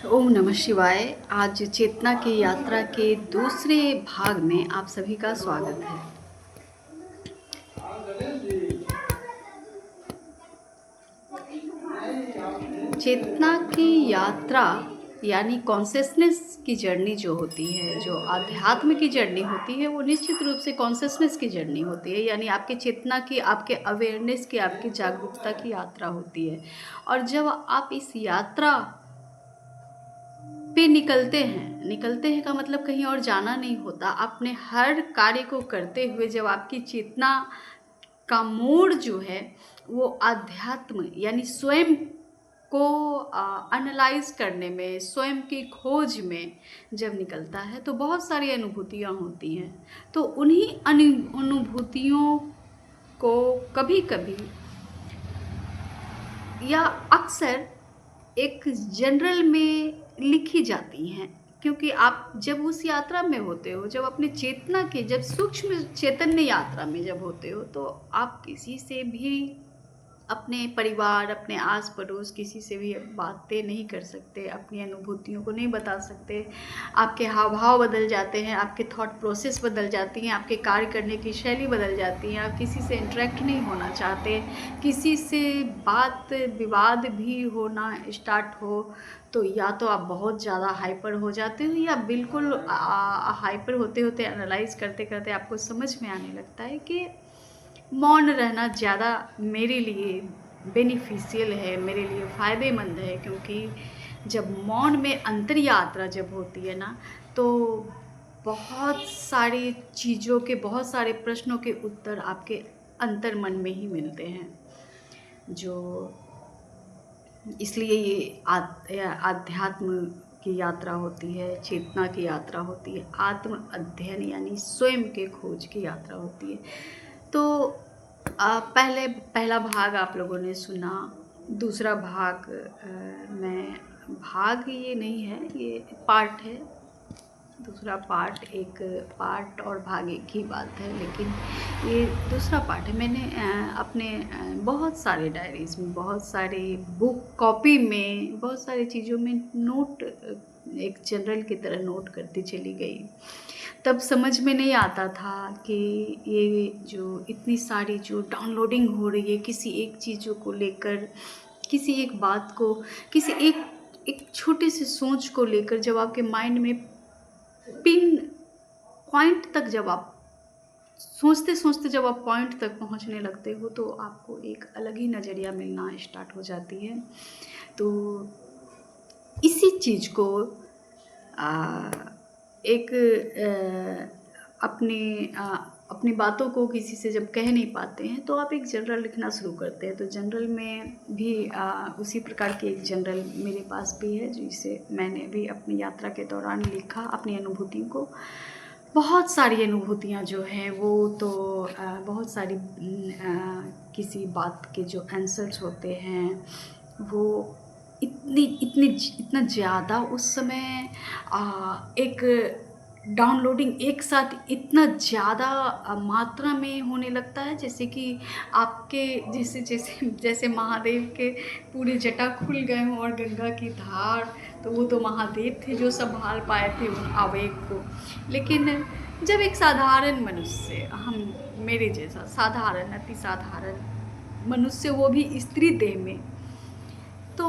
ओम नमः शिवाय। आज चेतना की यात्रा के दूसरे भाग में आप सभी का स्वागत है। चेतना की यात्रा यानी कॉन्शियसनेस की जर्नी जो होती है, जो आध्यात्म की जर्नी होती है, वो निश्चित रूप से कॉन्शियसनेस की जर्नी होती है। यानी आपकी चेतना की, आपके अवेयरनेस की, आपकी जागरूकता की यात्रा होती है। और जब आप इस यात्रा पे निकलते हैं का मतलब कहीं और जाना नहीं होता। अपने हर कार्य को करते हुए जब आपकी चेतना का मोड़ जो है वो आध्यात्म यानी स्वयं को एनालाइज करने में, स्वयं की खोज में जब निकलता है तो बहुत सारी अनुभूतियाँ होती हैं। तो उन्हीं अनुभूतियों को कभी कभी या अक्सर एक जनरल में लिखी जाती हैं, क्योंकि आप जब उस यात्रा में होते हो, जब अपने चेतना के, जब सूक्ष्म चैतन्य यात्रा में जब होते हो, तो आप किसी से भी, अपने परिवार, अपने आस पड़ोस, किसी से भी बातें नहीं कर सकते, अपनी अनुभूतियों को नहीं बता सकते। आपके हाव भाव बदल जाते हैं, आपके थॉट प्रोसेस बदल जाती हैं, आपके कार्य करने की शैली बदल जाती है। आप किसी से इंटरेक्ट नहीं होना चाहते, किसी से बात विवाद भी होना स्टार्ट हो तो या तो आप बहुत ज़्यादा हाइपर हो जाते हो, या बिल्कुल हाइपर होते होते एनालाइज करते करते आपको समझ में आने लगता है कि मौन रहना ज़्यादा मेरे लिए बेनिफिशियल है, मेरे लिए फ़ायदेमंद है। क्योंकि जब मौन में अंतर यात्रा जब होती है ना, तो बहुत सारी चीज़ों के, बहुत सारे प्रश्नों के उत्तर आपके अंतर मन में ही मिलते हैं। जो इसलिए ये आध्यात्म की यात्रा होती है, चेतना की यात्रा होती है, आत्म अध्ययन यानी स्वयं के खोज की यात्रा होती है। तो पहला भाग आप लोगों ने सुना। दूसरा भाग में, भाग ये नहीं है, ये पार्ट है। दूसरा पार्ट, एक पार्ट और भाग एक ही बात है, लेकिन ये दूसरा पार्ट है। मैंने अपने बहुत सारे डायरीज़ में, बहुत सारे बुक कॉपी में, बहुत सारी चीज़ों में नोट, एक जनरल की तरह नोट करती चली गई। तब समझ में नहीं आता था कि ये जो इतनी सारी जो डाउनलोडिंग हो रही है किसी एक चीज़ों को लेकर, किसी एक बात को, किसी एक एक छोटे से सोच को लेकर, जब आपके माइंड में पिन पॉइंट तक, जब आप सोचते सोचते जब आप पॉइंट तक पहुंचने लगते हो, तो आपको एक अलग ही नज़रिया मिलना स्टार्ट हो जाती है। तो इसी चीज़ को आ, एक अपनी बातों को किसी से जब कह नहीं पाते हैं तो आप एक जनरल लिखना शुरू करते हैं। तो जनरल में भी उसी प्रकार की एक जनरल मेरे पास भी है, जिसे मैंने भी अपनी यात्रा के दौरान लिखा, अपनी अनुभूतियों को। बहुत सारी अनुभूतियाँ जो हैं वो तो बहुत सारी किसी बात के जो आंसर्स होते हैं वो इतना ज़्यादा उस समय एक डाउनलोडिंग एक साथ इतना ज़्यादा मात्रा में होने लगता है, जैसे कि आपके जैसे जैसे जैसे महादेव के पूरे जटा खुल गए हों और गंगा की धार, तो वो तो महादेव थे जो संभाल पाए थे उन आवेग को। लेकिन जब एक साधारण मनुष्य, हम, मेरे जैसा साधारण, अति साधारण मनुष्य, वो भी स्त्री देह में, तो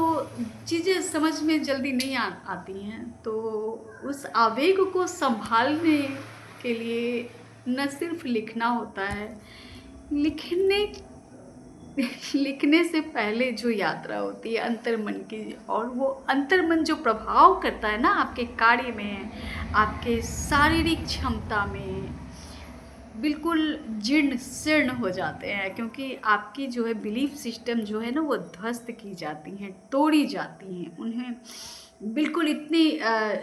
चीज़ें समझ में जल्दी नहीं आती हैं। तो उस आवेग को संभालने के लिए न सिर्फ लिखना होता है, लिखने लिखने से पहले जो यात्रा होती है अंतर्मन की, और वो अंतर्मन जो प्रभाव करता है ना आपके कार्य में, आपके शारीरिक क्षमता में, बिल्कुल जीर्ण शीर्ण हो जाते हैं। क्योंकि आपकी जो है बिलीफ सिस्टम जो है ना, वो ध्वस्त की जाती हैं, तोड़ी जाती हैं। उन्हें बिल्कुल इतनी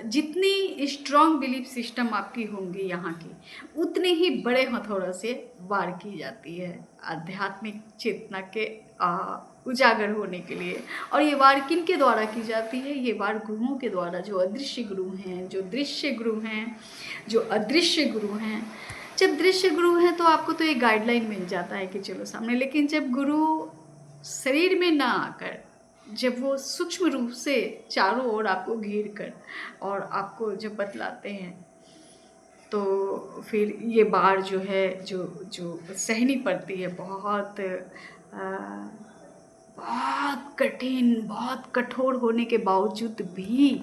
जितनी स्ट्रॉन्ग बिलीफ सिस्टम आपकी होंगी यहाँ की, उतने ही बड़े हथौड़ों से वार की जाती है आध्यात्मिक चेतना के उजागर होने के लिए। और ये वार किन के द्वारा की जाती है? ये वार गुरुओं के द्वारा, जो अदृश्य गुरु हैं, जो दृश्य गुरु हैं, जो अदृश्य गुरु हैं। जब दृश्य गुरु हैं तो आपको तो एक गाइडलाइन मिल जाता है कि चलो सामने, लेकिन जब गुरु शरीर में ना आकर जब वो सूक्ष्म रूप से चारों ओर आपको घेर कर और आपको जब बतलाते हैं, तो फिर ये बार जो है जो जो सहनी पड़ती है, बहुत कठिन, बहुत कठोर होने के बावजूद भी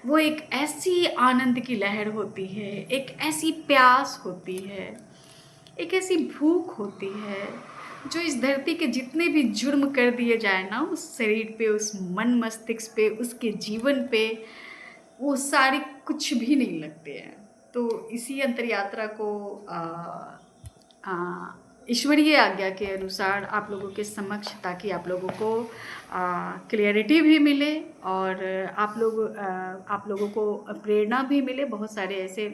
वो एक ऐसी आनंद की लहर होती है, एक ऐसी प्यास होती है, एक ऐसी भूख होती है, जो इस धरती के जितने भी जुर्म कर दिए जाए ना उस शरीर पे, उस मन मस्तिष्क पे, उसके जीवन पे, वो सारे कुछ भी नहीं लगते हैं। तो इसी अंतर यात्रा को ईश्वरीय आज्ञा के अनुसार आप लोगों के समक्ष, ताकि आप लोगों को क्लियरिटी भी मिले और आप लोगों को प्रेरणा भी मिले। बहुत सारे ऐसे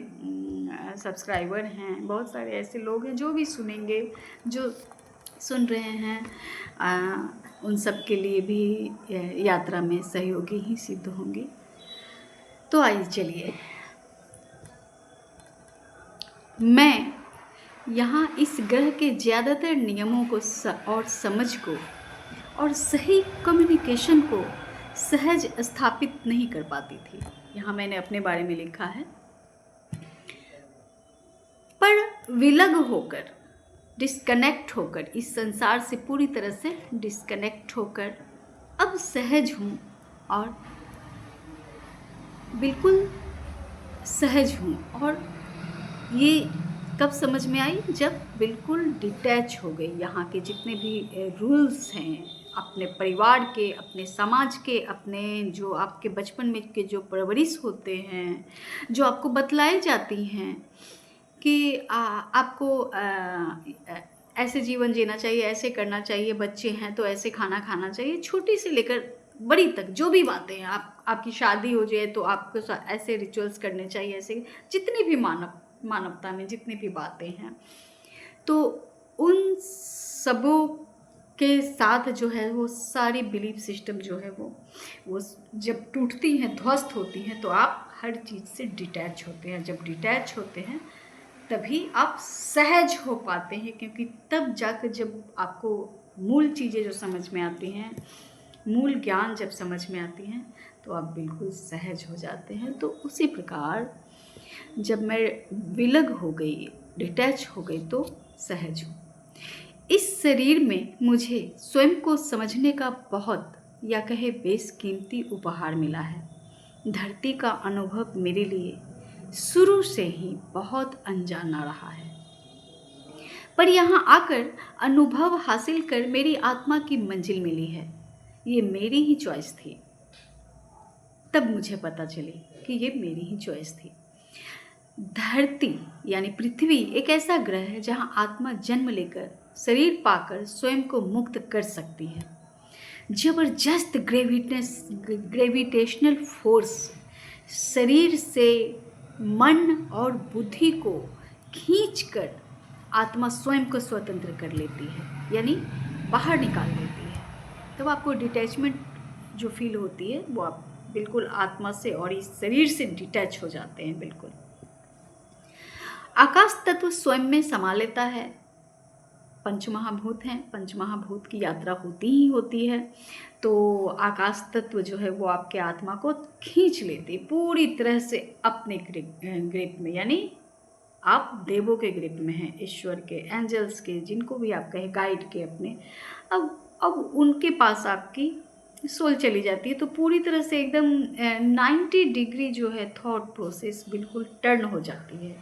सब्सक्राइबर हैं, बहुत सारे ऐसे लोग हैं जो भी सुनेंगे, जो सुन रहे हैं, उन सब के लिए भी यात्रा में सहयोगी ही सिद्ध होंगी। तो आइए चलिए, मैं यहाँ इस ग्रह के ज़्यादातर नियमों को और समझ को और सही कम्युनिकेशन को सहज स्थापित नहीं कर पाती थी। यहाँ मैंने अपने बारे में लिखा है, पर विलग होकर, डिस्कनेक्ट होकर, इस संसार से पूरी तरह से डिस्कनेक्ट होकर अब सहज हूँ और बिल्कुल सहज हूँ। और ये कब समझ में आई? जब बिल्कुल डिटैच हो गई। यहाँ के जितने भी रूल्स हैं अपने परिवार के, अपने समाज के, अपने जो आपके बचपन में के जो परवरिश होते हैं, जो आपको बतलाई जाती हैं कि आपको ऐसे जीवन जीना चाहिए, ऐसे करना चाहिए, बच्चे हैं तो ऐसे खाना खाना चाहिए, छोटी से लेकर बड़ी तक जो भी बातें हैं, आपकी शादी हो जाए तो आपको ऐसे रिचुअल्स करने चाहिए, ऐसे जितनी भी मानवता में जितनी भी बातें हैं, तो उन सबों के साथ जो है वो सारी बिलीफ सिस्टम जो है वो जब टूटती हैं, ध्वस्त होती हैं, तो आप हर चीज़ से डिटैच होते हैं। जब डिटैच होते हैं तभी आप सहज हो पाते हैं, क्योंकि तब जाकर जब आपको मूल चीज़ें जो समझ में आती हैं, मूल ज्ञान जब समझ में आती हैं, तो आप बिल्कुल सहज हो जाते हैं। तो उसी प्रकार जब मैं विलग हो गई, डिटैच हो गई, तो सहज हूँ। इस शरीर में मुझे स्वयं को समझने का बहुत, या कहे बेशकीमती उपहार मिला है। धरती का अनुभव मेरे लिए शुरू से ही बहुत अनजाना रहा है, पर यहाँ आकर अनुभव हासिल कर मेरी आत्मा की मंजिल मिली है। ये मेरी ही चॉइस थी। तब मुझे पता चली कि ये मेरी ही चॉइस थी। धरती यानी पृथ्वी एक ऐसा ग्रह है जहाँ आत्मा जन्म लेकर, शरीर पाकर स्वयं को मुक्त कर सकती है। जबरदस्त ग्रेविटेशनल फोर्स शरीर से मन और बुद्धि को खींचकर आत्मा स्वयं को स्वतंत्र कर लेती है, यानी बाहर निकाल देती है। तब आपको डिटैचमेंट जो फील होती है, वो आप बिल्कुल आत्मा से और इस शरीर से डिटैच हो जाते हैं। बिल्कुल आकाश तत्व स्वयं में समा लेता है। पंचमहाभूत हैं, पंचमहाभूत की यात्रा होती ही होती है। तो आकाश तत्व जो है वो आपके आत्मा को खींच लेती पूरी तरह से अपने ग्रिप में, यानी आप देवों के ग्रिप में हैं, ईश्वर के, एंजल्स के, जिनको भी आप कहें, गाइड के अपने। अब उनके पास आपकी सोल चली जाती है, तो पूरी तरह से एकदम 90 डिग्री जो है थॉट प्रोसेस बिल्कुल टर्न हो जाती है।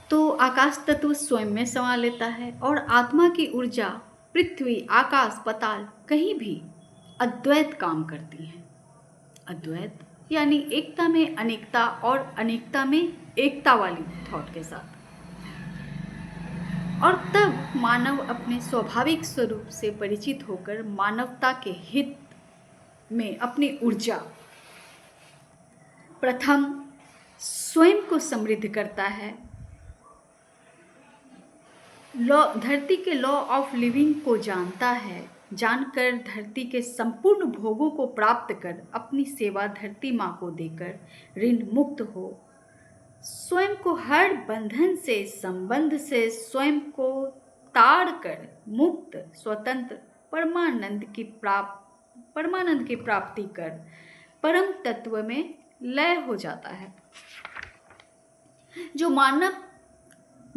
तो आकाश तत्व स्वयं में समा लेता है और आत्मा की ऊर्जा पृथ्वी, आकाश, पाताल कहीं भी अद्वैत काम करती है। अद्वैत यानी एकता में अनेकता और अनेकता में एकता वाली थॉट के साथ। और तब मानव अपने स्वाभाविक स्वरूप से परिचित होकर मानवता के हित में अपनी ऊर्जा प्रथम स्वयं को समृद्ध करता है। धरती के लॉ ऑफ लिविंग को जानता है, जानकर धरती के संपूर्ण भोगों को प्राप्त कर अपनी सेवा धरती माँ को देकर ऋण मुक्त हो, स्वयं को हर बंधन से, संबंध से स्वयं को ताड़ कर मुक्त, स्वतंत्र परमानंद की परमानंद की प्राप्ति कर परम तत्व में लय हो जाता है। जो मानव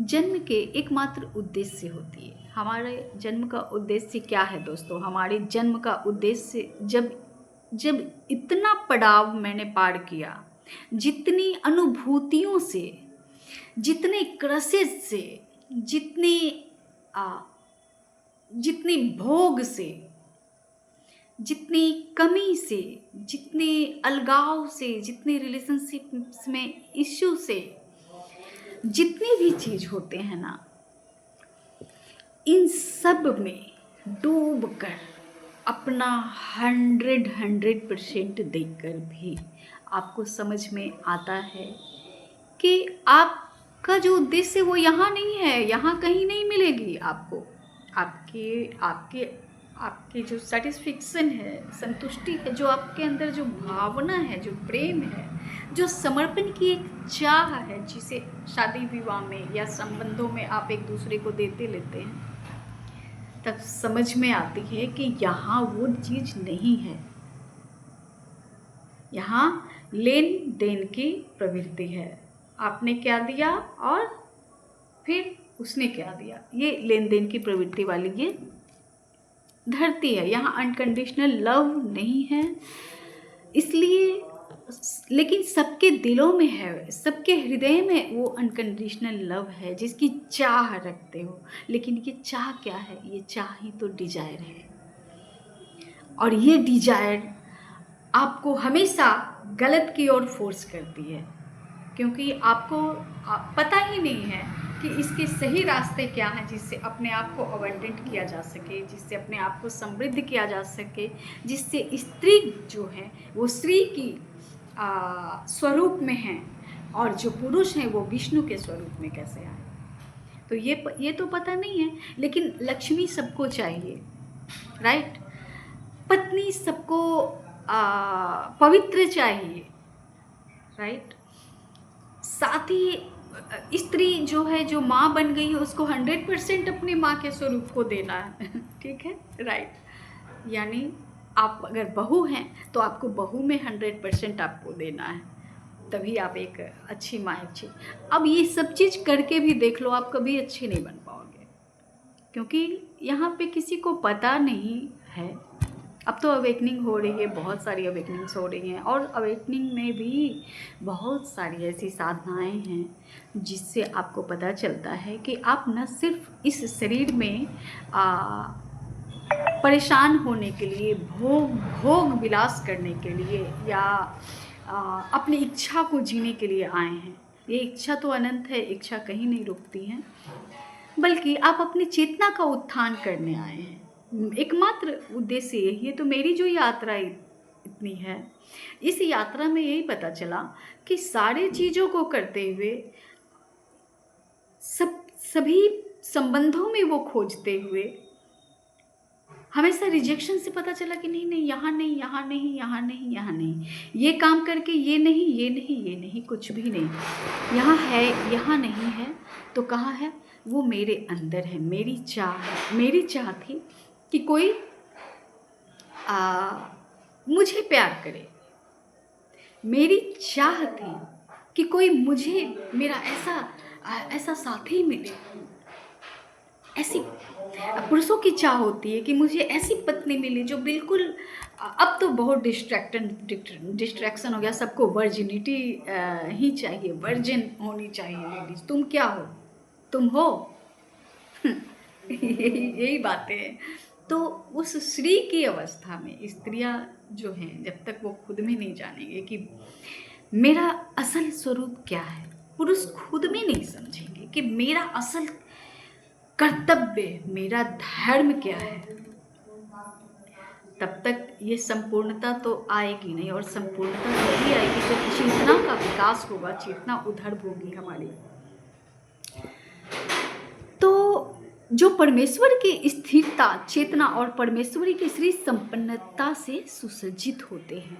जन्म के एकमात्र उद्देश्य होती है। हमारे जन्म का उद्देश्य क्या है दोस्तों? हमारे जन्म का उद्देश्य जब जब इतना पड़ाव मैंने पार किया, जितनी अनुभूतियों से, जितने क्रसेस से, आ, जितनी भोग से, जितनी कमी से, जितने अलगाव से, जितने रिलेशनशिप्स में इश्यू से, जितनी भी चीज़ होते हैं ना, इन सब में डूब कर अपना 100% देकर भी आपको समझ में आता है कि आपका जो उद्देश्य वो यहाँ नहीं है, यहाँ कहीं नहीं मिलेगी आपको। आपके जो सेटिस्फिक्शन है, संतुष्टि है, जो आपके अंदर जो भावना है, जो प्रेम है, जो समर्पण की एक चाह है, जिसे शादी विवाह में या संबंधों में आप एक दूसरे को देते लेते हैं, तब समझ में आती है कि यहाँ वो चीज़ नहीं है। यहाँ लेन देन की प्रवृत्ति है। आपने क्या दिया और फिर उसने क्या दिया, ये लेन देन की प्रवृत्ति वाली ये धरती है। यहाँ अनकंडीशनल लव नहीं है। इसलिए लेकिन सबके दिलों में है, सबके हृदय में वो अनकंडीशनल लव है जिसकी चाह रखते हो। लेकिन ये चाह क्या है? ये चाह ही तो डिजायर है। और ये डिजायर आपको हमेशा गलत की ओर फोर्स करती है, क्योंकि आपको पता ही नहीं है कि इसके सही रास्ते क्या हैं, जिससे अपने आप को अबंडेंट किया जा सके, जिससे अपने आप को समृद्ध किया जा सके, जिससे स्त्री जो है वो स्त्री की स्वरूप में है और जो पुरुष हैं वो विष्णु के स्वरूप में कैसे आए। तो ये तो पता नहीं है। लेकिन लक्ष्मी सबको चाहिए, राइट? पत्नी सबको पवित्र चाहिए, राइट? साथ ही स्त्री जो है, जो माँ बन गई है, उसको 100% अपने माँ के स्वरूप को देना है। ठीक है, राइट? यानी आप अगर बहू हैं तो आपको बहू में 100% आपको देना है, तभी आप एक अच्छी माँ, अच्छी। अब ये सब चीज़ करके भी देख लो, आप कभी अच्छी नहीं बन पाओगे, क्योंकि यहाँ पे किसी को पता नहीं है। अब तो अवेकनिंग हो रही है, बहुत सारी अवेकनिंग्स हो रही हैं, और अवेकनिंग में भी बहुत सारी ऐसी साधनाएं हैं जिससे आपको पता चलता है कि आप न सिर्फ इस शरीर में परेशान होने के लिए, भोग विलास करने के लिए, या अपनी इच्छा को जीने के लिए आए हैं। ये इच्छा तो अनंत है, इच्छा कहीं नहीं रुकती है, बल्कि आप अपनी चेतना का उत्थान करने आए हैं। एकमात्र उद्देश्य यही है। तो मेरी जो यात्रा इतनी है, इस यात्रा में यही पता चला कि सारे चीज़ों को करते हुए, सभी संबंधों में वो खोजते हुए, हमेशा रिजेक्शन से पता चला कि नहीं, यहाँ नहीं, यहाँ नहीं, यहाँ नहीं, यहाँ नहीं, ये काम करके ये नहीं, ये नहीं, ये नहीं, कुछ भी नहीं, यहाँ है, यहाँ नहीं है। तो कहाँ है? वो मेरे अंदर है। मेरी चाह थी कि कोई मुझे प्यार करे। मेरी चाह थी कि कोई मुझे, मेरा ऐसा साथी मिले। ऐसी पुरुषों की चाह होती है कि मुझे ऐसी पत्नी मिले जो बिल्कुल, अब तो बहुत डिस्ट्रैक्शन हो गया, सबको वर्जिनिटी ही चाहिए, वर्जिन होनी चाहिए लेडीज। तुम क्या हो? तुम हो। यही बातें हैं। तो उस श्री की अवस्था में स्त्रियां जो हैं, जब तक वो खुद में नहीं जानेंगे कि मेरा असल स्वरूप क्या है, पुरुष खुद में नहीं समझेंगे कि मेरा असल कर्तव्य, मेरा धर्म क्या है, तब तक ये संपूर्णता तो आएगी नहीं। और संपूर्णता तभी आएगी जब चेतना का विकास होगा, चेतना उधर होगी हमारी। तो जो परमेश्वर की स्थिरता, चेतना और परमेश्वरी की श्री संपन्नता से सुसज्जित होते हैं।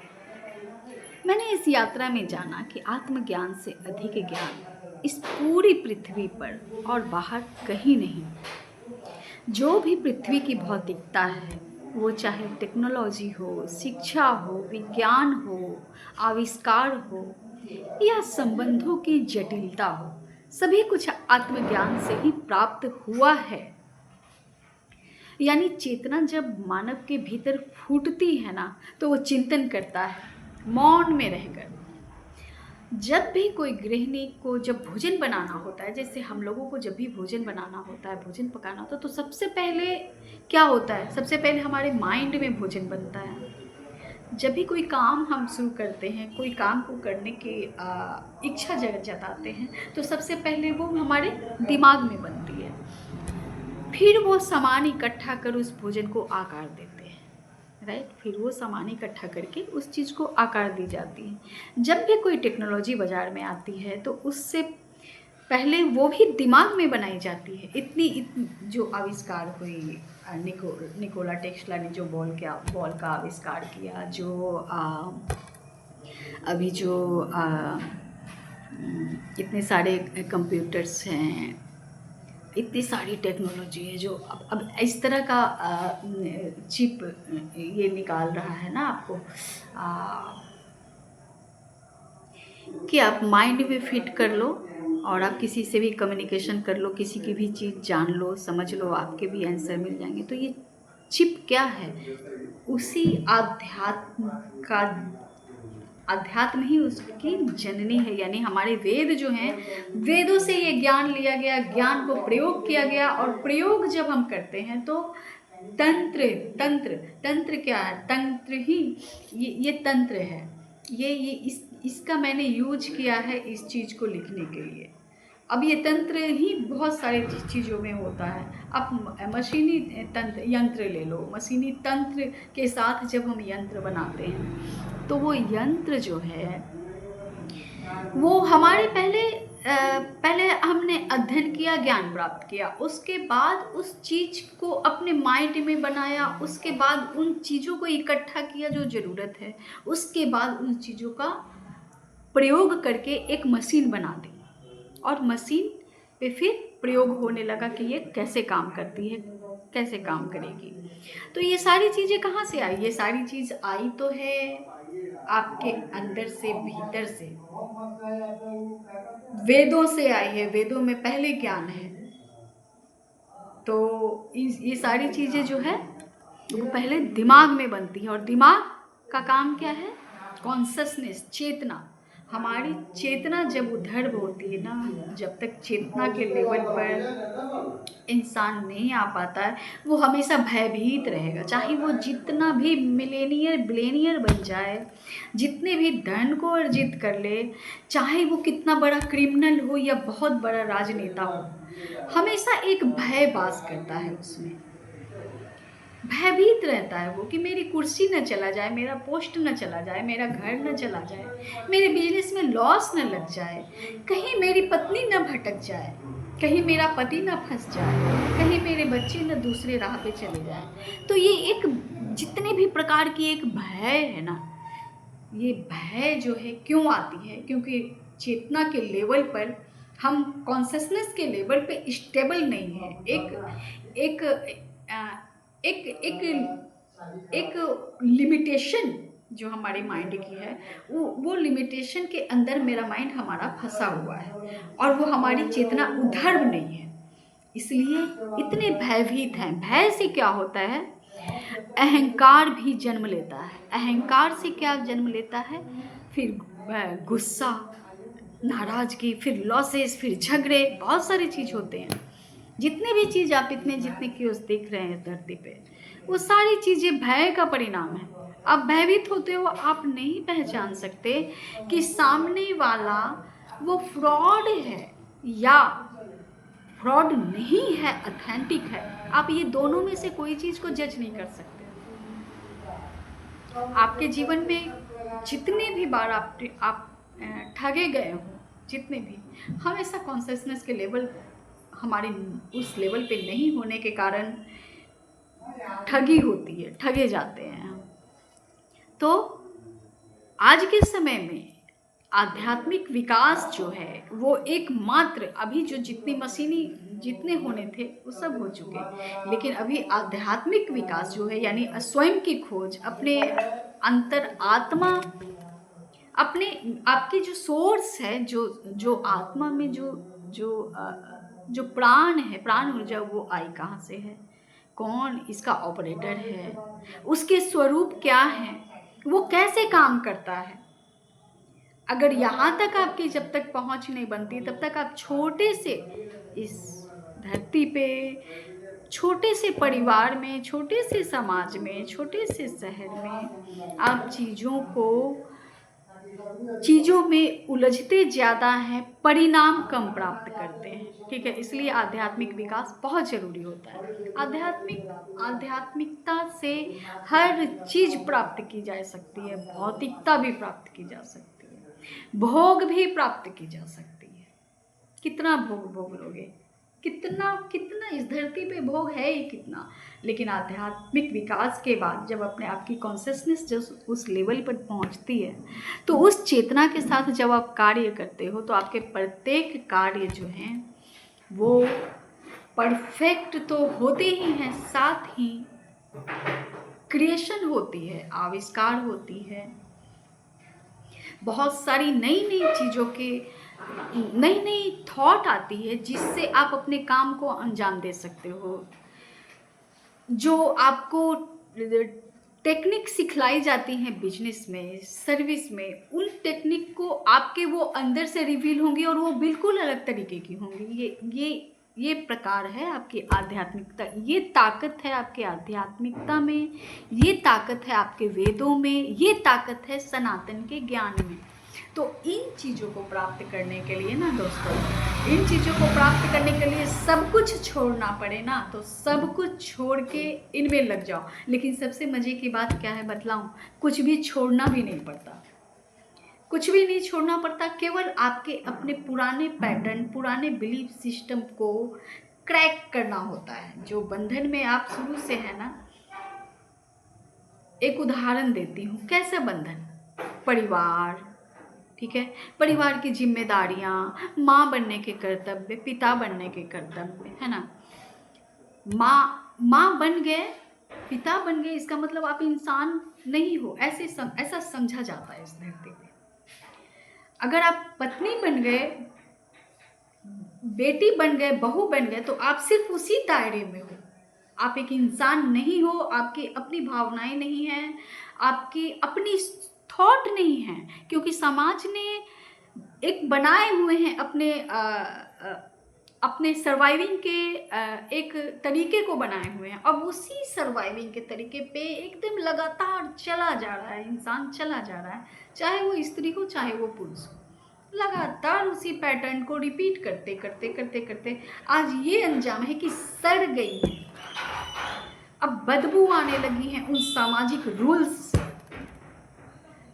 मैंने इस यात्रा में जाना कि आत्मज्ञान से अधिक ज्ञान इस पूरी पृथ्वी पर और बाहर कहीं नहीं। जो भी पृथ्वी की भौतिकता है वो चाहे टेक्नोलॉजी हो, शिक्षा हो, विज्ञान हो, आविष्कार हो या संबंधों की जटिलता हो, सभी कुछ आत्मज्ञान से ही प्राप्त हुआ है। यानी चेतना जब मानव के भीतर फूटती है ना, तो वो चिंतन करता है मौन में रहकर। जब भी कोई गृहिणी को जब भोजन बनाना होता है, जैसे हम लोगों को जब भी भोजन बनाना होता है, भोजन पकाना होता है, तो सबसे पहले क्या होता है? सबसे पहले हमारे माइंड में भोजन बनता है। जब भी कोई काम हम शुरू करते हैं, कोई काम को करने की इच्छा जताते हैं, तो सबसे पहले वो हमारे दिमाग में बनती है। फिर वो सामान इकट्ठा कर उस भोजन को आकार देते हैं, राइट। फिर वो सामान इकट्ठा करके उस चीज़ को आकार दी जाती है। जब भी कोई टेक्नोलॉजी बाज़ार में आती है, तो उससे पहले वो भी दिमाग में बनाई जाती है। इतनी जो आविष्कार हुई, निकोला टेस्ला ने जो बॉल का आविष्कार किया, जो अभी जो इतने सारे कंप्यूटर्स हैं, इतनी सारी टेक्नोलॉजी है जो अब इस तरह का चिप ये निकाल रहा है ना आपको, कि आप माइंड में फिट कर लो और आप किसी से भी कम्युनिकेशन कर लो, किसी की भी चीज़ जान लो, समझ लो, आपके भी आंसर मिल जाएंगे। तो ये चिप क्या है? उसी अध्यात्म ही उसकी जननी है। यानी हमारे वेद जो हैं, वेदों से ये ज्ञान लिया गया, ज्ञान को प्रयोग किया गया, और प्रयोग जब हम करते हैं तो तंत्र क्या है? तंत्र ही ये तंत्र है। ये इसका मैंने यूज किया है इस चीज़ को लिखने के लिए। अब ये तंत्र ही बहुत सारी चीज़ों में होता है। आप मशीनी यंत्र ले लो, मशीनी तंत्र के साथ जब हम यंत्र बनाते हैं, तो वो यंत्र जो है वो हमारे पहले हमने अध्ययन किया, ज्ञान प्राप्त किया, उसके बाद उस चीज़ को अपने माइंड में बनाया, उसके बाद उन चीज़ों को इकट्ठा किया जो ज़रूरत है, उसके बाद उन चीज़ों का प्रयोग करके एक मशीन बना दी, और मशीन पे फिर प्रयोग होने लगा कि ये कैसे काम करती है, कैसे काम करेगी। तो ये सारी चीज़ें कहाँ से आई? ये सारी चीज़ आई तो है आपके अंदर से, भीतर से, वेदों से आई है। वेदों में पहले ज्ञान है, तो ये सारी चीज़ें जो है वो पहले दिमाग में बनती है। और दिमाग का काम क्या है? कॉन्शसनेस, चेतना। हमारी चेतना जब उधर होती है ना, जब तक चेतना के लेवल पर इंसान नहीं आ पाता है, वो हमेशा भयभीत रहेगा। चाहे वो जितना भी बिलियनियर बन जाए, जितने भी धन को अर्जित कर ले, चाहे वो कितना बड़ा क्रिमिनल हो या बहुत बड़ा राजनेता हो, हमेशा एक भय वास करता है उसमें। भयभीत रहता है वो कि मेरी कुर्सी न चला जाए, मेरा पोस्ट न चला जाए, मेरा घर न चला जाए, मेरे बिजनेस में लॉस न लग जाए, कहीं मेरी पत्नी न भटक जाए, कहीं मेरा पति न फंस जाए, कहीं मेरे बच्चे न दूसरे राह पे चले जाए। तो ये एक जितने भी प्रकार की एक भय है ना, ये भय जो है क्यों आती है? क्योंकि चेतना के लेवल पर हम कॉन्शसनेस के लेवल पे स्टेबल नहीं है। एक एक एक एक लिमिटेशन जो हमारे माइंड की है, वो लिमिटेशन के अंदर मेरा माइंड हमारा फंसा हुआ है, और वो हमारी चेतना उधर नहीं है, इसलिए इतने भयभीत हैं। भय से क्या होता है? अहंकार भी जन्म लेता है। अहंकार से क्या जन्म लेता है? फिर गुस्सा, नाराज़गी, फिर लॉसेस, फिर झगड़े, बहुत सारी चीज़ होते हैं। जितने भी चीज़ आप जितने क्यूज देख रहे हैं धरती पे, वो सारी चीज़ें भय का परिणाम है। आप भयभीत होते हो, आप नहीं पहचान सकते कि सामने वाला वो फ्रॉड है या फ्रॉड नहीं है, ऑथेंटिक है। आप ये दोनों में से कोई चीज़ को जज नहीं कर सकते। आपके जीवन में जितने भी बार आप ठगे गए हो, जितने भी, हमेशा कॉन्शसनेस के लेवल हमारे उस लेवल पे नहीं होने के कारण ठगी होती है, ठगे जाते हैं हम। तो आज के समय में आध्यात्मिक विकास जो है वो एकमात्र, अभी जो जितनी मशीनी जितने होने थे वो सब हो चुके। लेकिन अभी आध्यात्मिक विकास जो है, यानी स्वयं की खोज, अपने अंतर आत्मा, अपने आपकी जो सोर्स है, जो जो आत्मा में जो जो प्राण है, प्राण ऊर्जा, वो आई कहाँ से है, कौन इसका ऑपरेटर है, उसके स्वरूप क्या है, वो कैसे काम करता है। अगर यहाँ तक आपकी जब तक पहुँच नहीं बनती, तब तक आप छोटे से इस धरती पे, छोटे से परिवार में, छोटे से समाज में, छोटे से शहर में आप चीज़ों में उलझते ज़्यादा हैं, परिणाम कम प्राप्त करते हैं। ठीक है, इसलिए आध्यात्मिक विकास बहुत ज़रूरी होता है। आध्यात्मिकता से हर चीज़ प्राप्त की जा सकती है, भौतिकता भी प्राप्त की जा सकती है, भोग भी प्राप्त की जा सकती है। कितना भोग भोग लोगे, कितना कितना इस धरती पे भोग है ही कितना। लेकिन आध्यात्मिक विकास के बाद जब अपने आपकी कॉन्शियसनेस जो उस लेवल पर पहुंचती है, तो उस चेतना के साथ जब आप कार्य करते हो, तो आपके प्रत्येक कार्य जो हैं वो परफेक्ट तो होते ही हैं, साथ ही क्रिएशन होती है, आविष्कार होती है, बहुत सारी नई नई चीज़ों के नई नई थॉट आती है, जिससे आप अपने काम को अंजाम दे सकते हो। जो आपको टेक्निक सिखलाई जाती हैं बिजनेस में, सर्विस में, उन टेक्निक को आपके वो अंदर से रिवील होंगी और वो बिल्कुल अलग तरीके की होंगी। ये प्रकार है आपकी आध्यात्मिकता, ये ताकत है आपके आध्यात्मिकता में, ये ताकत है आपके वेदों में, ये ताकत है सनातन के ज्ञान में। तो इन चीज़ों को प्राप्त करने के लिए ना दोस्तों, इन चीज़ों को प्राप्त करने के लिए सब कुछ छोड़ना पड़े ना, तो सब कुछ छोड़ के इनमें लग जाओ। लेकिन सबसे मज़े की बात क्या है बतलाऊं, कुछ भी छोड़ना भी नहीं पड़ता, कुछ भी नहीं छोड़ना पड़ता। केवल आपके अपने पुराने पैटर्न, पुराने बिलीफ सिस्टम को क्रैक करना होता है। जो बंधन में आप शुरू से है ना, एक उदाहरण देती हूँ, कैसा बंधन, परिवार, ठीक है, परिवार की जिम्मेदारियाँ, माँ बनने के कर्तव्य, पिता बनने के कर्तव्य, है ना। माँ बन गए, पिता बन गए, इसका मतलब आप इंसान नहीं हो, ऐसा समझा जाता है इस धरती पे। अगर आप पत्नी बन गए, बेटी बन गए, बहू बन गए, तो आप सिर्फ उसी दायरे में हो, आप एक इंसान नहीं हो, आपकी अपनी भावनाएं नहीं हैं, आपकी अपनी थॉट नहीं है, क्योंकि समाज ने एक बनाए हुए हैं अपने सर्वाइविंग के एक तरीके को बनाए हुए हैं। अब उसी सर्वाइविंग के तरीके पे एकदम लगातार चला जा रहा है, इंसान चला जा रहा है, चाहे वो स्त्री हो चाहे वो पुरुष हो, लगातार उसी पैटर्न को रिपीट करते करते करते करते आज ये अंजाम है कि सड़ गई है, अब बदबू आने लगी है उन सामाजिक रूल्स।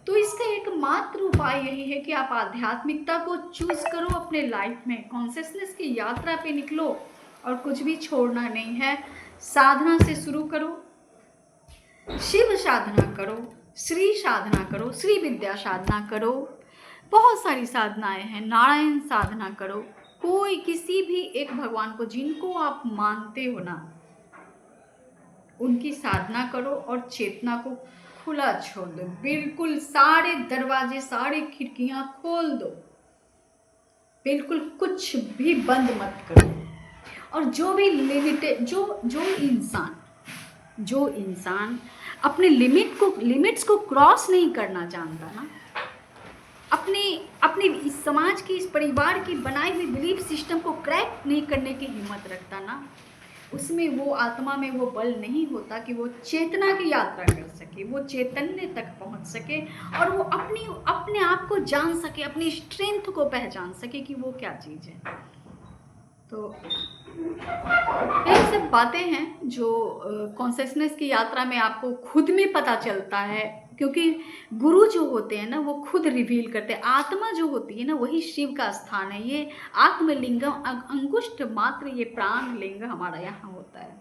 तो इसका एकमात्र उपाय यही है कि आप आध्यात्मिकता को चूज करो अपने लाइफ में, कॉन्शियसनेस की यात्रा पे निकलो, और कुछ भी छोड़ना नहीं है। साधना से शुरू करो, शिव साधना करो, श्री साधना करो, श्री विद्या साधना करो, बहुत सारी साधनाएं हैं, नारायण साधना करो, कोई किसी भी एक भगवान को जिनको आप मानते हो ना, उनकी साधना करो और चेतना को खुला छोड़ दो, बिल्कुल सारे दरवाजे, सारी खिड़कियां खोल दो, बिल्कुल कुछ भी बंद मत करो। और जो भी लिमिटेड, जो इंसान अपने लिमिट्स को क्रॉस नहीं करना जानता ना, अपने इस समाज की, इस परिवार की बनाई हुई बिलीफ सिस्टम को क्रैक नहीं करने की हिम्मत रखता ना, उसमें वो आत्मा में वो बल नहीं होता कि वो चेतना की यात्रा कर सके, वो चैतन्य तक पहुंच सके, और वो अपने आप को जान सके, अपनी स्ट्रेंथ को पहचान सके कि वो क्या चीज़ है। तो यही सब बातें हैं जो कॉन्शियसनेस की यात्रा में आपको खुद में पता चलता है, क्योंकि गुरु जो होते हैं ना वो खुद रिवील करते हैं। आत्मा जो होती है ना वही शिव का स्थान है। ये आत्मलिंगम, अंगुष्ठ मात्र ये प्राण लिंग हमारा यहाँ होता है,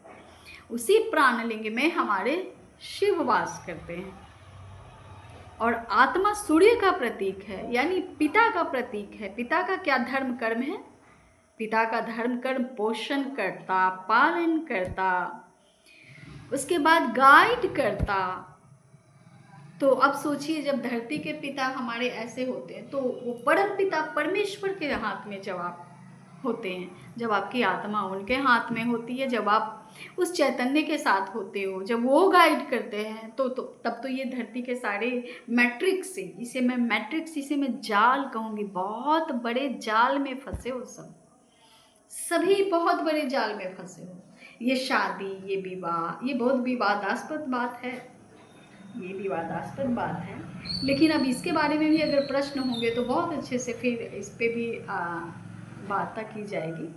उसी प्राण लिंग में हमारे शिव वास करते हैं। और आत्मा सूर्य का प्रतीक है, यानी पिता का प्रतीक है। पिता का क्या धर्म कर्म है? पिता का धर्म कर्म पोषण करता, पालन करता, उसके बाद गाइड करता। तो अब सोचिए, जब धरती के पिता हमारे ऐसे होते हैं, तो वो परम पिता परमेश्वर के हाथ में जब आप होते हैं, जब आपकी आत्मा उनके हाथ में होती है, जब आप उस चैतन्य के साथ होते हो, जब वो गाइड करते हैं, तो तब तो ये धरती के सारे मैट्रिक्स से, इसे मैं मैट्रिक्स, इसे मैं जाल कहूँगी, बहुत बड़े जाल में फंसे हो सभी बहुत बड़े जाल में फंसे हो। ये शादी, ये विवाह, ये बहुत विवादास्पद बात है, ये विवादास्पद बात है, लेकिन अब इसके बारे में भी अगर प्रश्न होंगे तो बहुत अच्छे से फिर इस पे भी वार्ता की जाएगी।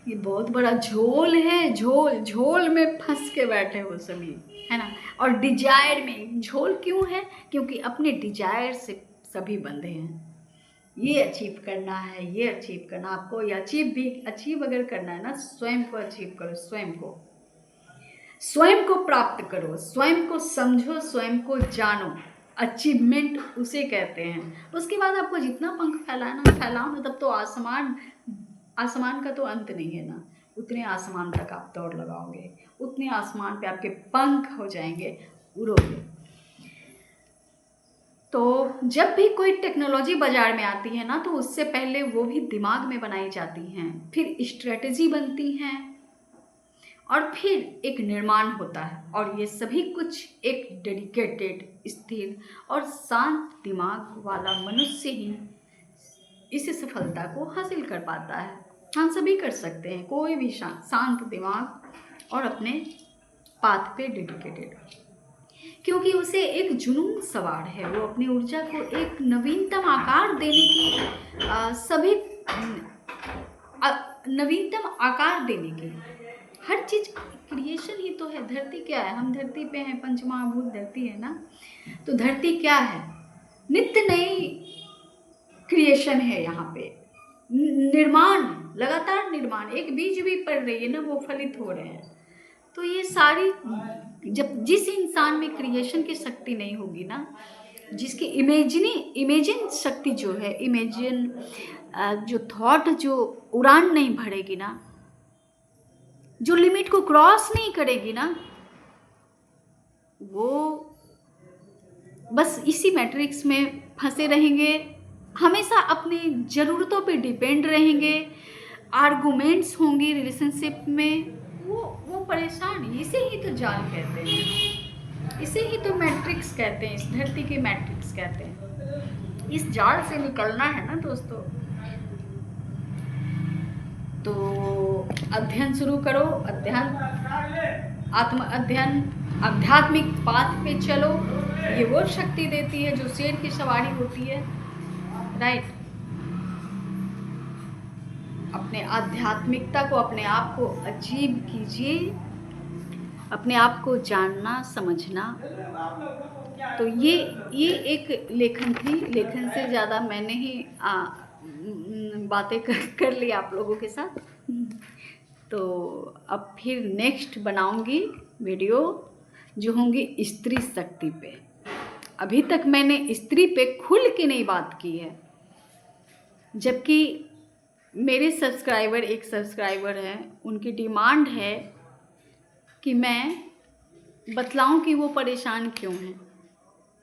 ये बहुत बड़ा झोल है, झोल में फंस के बैठे हो सभी, है ना। और डिजायर में झोल क्यों है? क्योंकि अपने डिजायर से सभी बंधे हैं। ये अचीव करना है, ये अचीव करना, आपको ये अचीव अगर करना है ना, स्वयं को अचीव करो, स्वयं को प्राप्त करो, स्वयं को समझो, स्वयं को जानो। अचीवमेंट उसे कहते हैं। उसके बाद आपको जितना पंख फैलाओ ना, तब तो आसमान का तो अंत नहीं है ना। उतने आसमान तक आप दौड़ लगाओगे, उतने आसमान पे आपके पंख हो जाएंगे, उड़ोगे। तो जब भी कोई टेक्नोलॉजी बाजार में आती है ना, तो उससे पहले वो भी दिमाग में बनाई जाती हैं, फिर स्ट्रेटजी बनती हैं, और फिर एक निर्माण होता है। और ये सभी कुछ एक डेडिकेटेड, स्थिर और शांत दिमाग वाला मनुष्य ही इस सफलता को हासिल कर पाता है। हम सभी कर सकते हैं, कोई भी शांत दिमाग और अपने पाथ पे डेडिकेटेड, क्योंकि उसे एक जुनून सवार है। वो अपनी ऊर्जा को एक नवीनतम आकार देने की नवीनतम आकार देने की, हर चीज क्रिएशन ही तो है। धरती क्या है? हम धरती पे हैं, पंचमहाभूत धरती है ना। तो धरती क्या है? नित्य नई क्रिएशन है यहाँ पे, निर्माण, लगातार निर्माण। एक बीज भी पड़ रही है ना, वो फलित हो रहे हैं। तो ये सारी, जब जिस इंसान में क्रिएशन की शक्ति नहीं होगी ना, जिसकी इमेजिन शक्ति जो है, जो थॉट जो उड़ान नहीं भरेगी ना, जो लिमिट को क्रॉस नहीं करेगी ना, वो बस इसी मैट्रिक्स में फंसे रहेंगे, हमेशा अपनी ज़रूरतों पे डिपेंड रहेंगे, आर्गुमेंट्स होंगे रिलेशनशिप में, वो परेशान। इसे ही तो जाल कहते हैं, इसे ही तो मैट्रिक्स कहते हैं, इस धरती के मैट्रिक्स कहते हैं। इस जाल से निकलना है ना दोस्तों। तो अध्ययन शुरू करो, आत्म अध्ययन, आध्यात्मिक पाथ पे चलो। ये वो शक्ति देती है जो शेर की सवारी होती है, राइट। अपने आध्यात्मिकता को, अपने आप को अचीव कीजिए, अपने आप को जानना समझना। तो ये एक लेखन थी, लेखन से ज़्यादा मैंने ही बातें कर ली आप लोगों के साथ। तो अब फिर नेक्स्ट बनाऊंगी वीडियो जो होंगी स्त्री शक्ति पे। अभी तक मैंने स्त्री पे खुल के नहीं बात की है, जबकि मेरे एक सब्सक्राइबर हैं, उनकी डिमांड है कि मैं बतलाऊं कि वो परेशान क्यों हैं।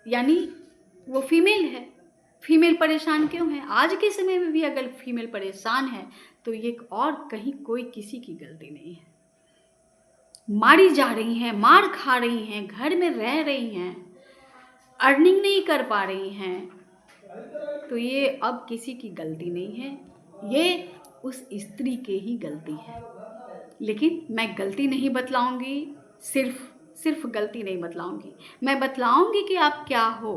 यानी वो फीमेल है, फीमेल परेशान क्यों है। आज के समय में भी अगर फीमेल परेशान है तो ये और कहीं कोई किसी की गलती नहीं है। मारी जा रही हैं, मार खा रही हैं, घर में रह रही हैं, अर्निंग नहीं कर पा रही हैं, तो ये अब किसी की गलती नहीं है, ये उस स्त्री के ही गलती है। लेकिन मैं गलती नहीं बतलाऊंगी, सिर्फ गलती नहीं बतलाऊंगी, मैं बतलाऊंगी कि आप क्या हो,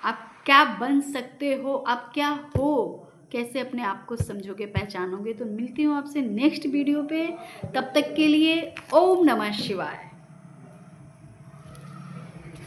आप क्या बन सकते हो, आप क्या हो, कैसे अपने आप को समझोगे, पहचानोगे। तो मिलती हूँ आपसे नेक्स्ट वीडियो पे, तब तक के लिए ओम नमः शिवाय।